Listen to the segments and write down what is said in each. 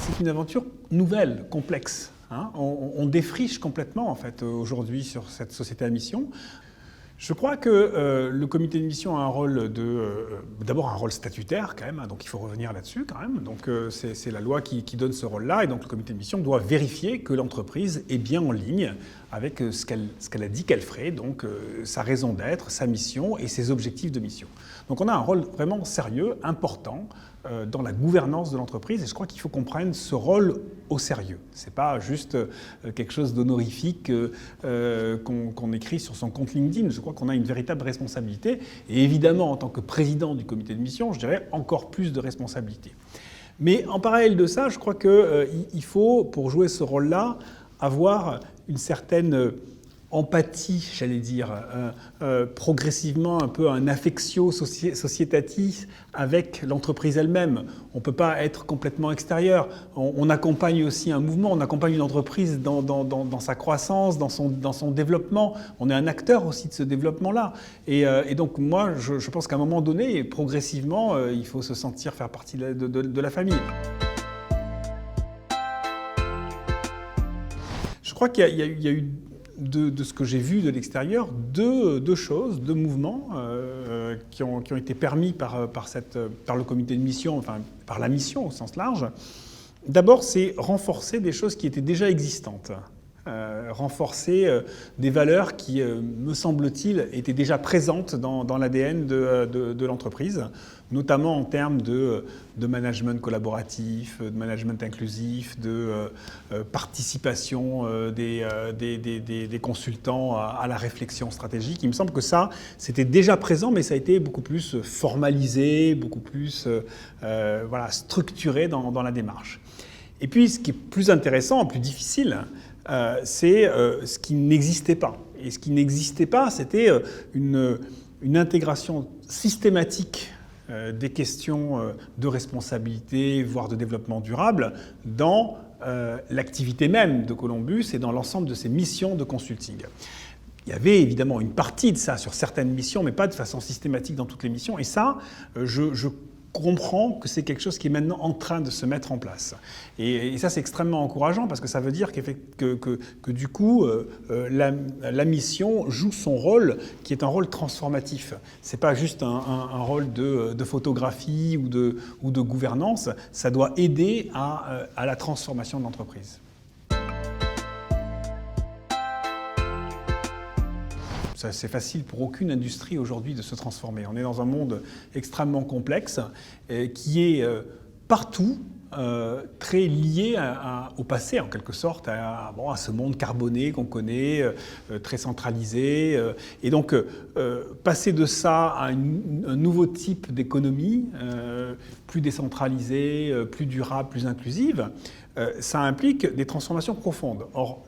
c'est une aventure nouvelle, complexe. On défriche complètement, en fait, aujourd'hui sur cette société à mission. Je crois que le comité de mission a un rôle d'abord un rôle statutaire quand même, donc il faut revenir là-dessus quand même. Donc c'est la loi qui donne ce rôle-là, et donc le comité de mission doit vérifier que l'entreprise est bien en ligne avec ce qu'elle a dit qu'elle ferait, donc sa raison d'être, sa mission et ses objectifs de mission. Donc on a un rôle vraiment sérieux, important, dans la gouvernance de l'entreprise, et je crois qu'il faut qu'on prenne ce rôle au sérieux. C'est pas juste quelque chose d'honorifique qu'on écrit sur son compte LinkedIn. Je crois qu'on a une véritable responsabilité, et évidemment, en tant que président du comité de mission, je dirais encore plus de responsabilité. Mais en parallèle de ça, je crois qu'il faut, pour jouer ce rôle-là, avoir une certaine empathie, j'allais dire, progressivement un peu un affectio societatis avec l'entreprise elle-même. On ne peut pas être complètement extérieur. On accompagne aussi un mouvement, on accompagne une entreprise dans sa croissance, dans son développement. On est un acteur aussi de ce développement-là. Et donc moi, je pense qu'à un moment donné, progressivement, il faut se sentir faire partie de la famille. Je crois qu'il y a eu de ce que j'ai vu de l'extérieur, deux mouvements qui ont été permis par le comité de mission, enfin par la mission au sens large. D'abord, c'est renforcer des choses qui étaient déjà existantes. Renforcer des valeurs qui, me semble-t-il, étaient déjà présentes dans l'ADN de l'entreprise, notamment en termes de management collaboratif, de management inclusif, de participation des consultants à la réflexion stratégique. Il me semble que ça, c'était déjà présent, mais ça a été beaucoup plus formalisé, beaucoup plus structuré dans la démarche. Et puis, ce qui est plus intéressant, plus difficile, c'est ce qui n'existait pas. Et ce qui n'existait pas, c'était une intégration systématique des questions de responsabilité, voire de développement durable, dans l'activité même de Columbus et dans l'ensemble de ses missions de consulting. Il y avait évidemment une partie de ça sur certaines missions, mais pas de façon systématique dans toutes les missions. Et ça, je comprend que c'est quelque chose qui est maintenant en train de se mettre en place. Et ça, c'est extrêmement encourageant parce que ça veut dire que du coup, la mission joue son rôle qui est un rôle transformatif. C'est pas juste un rôle de photographie ou de gouvernance, ça doit aider à la transformation de l'entreprise. C'est facile pour aucune industrie aujourd'hui de se transformer. On est dans un monde extrêmement complexe qui est partout très lié au passé, en quelque sorte, à ce monde carboné qu'on connaît, très centralisé. Et donc, passer de ça à un nouveau type d'économie, plus décentralisée, plus durable, plus inclusive, ça implique des transformations profondes. Or,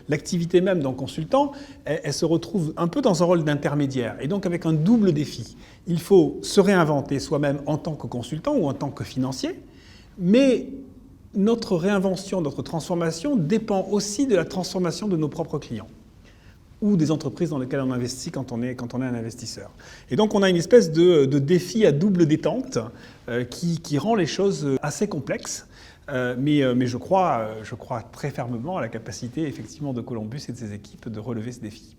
l'activité même d'un consultant, elle se retrouve un peu dans un rôle d'intermédiaire, et donc avec un double défi. Il faut se réinventer soi-même en tant que consultant ou en tant que financier, mais notre réinvention, notre transformation dépend aussi de la transformation de nos propres clients ou des entreprises dans lesquelles on investit quand on est un investisseur. Et donc on a une espèce de défi à double détente qui rend les choses assez complexes. Mais je crois très fermement à la capacité effectivement de Columbus et de ses équipes de relever ce défi.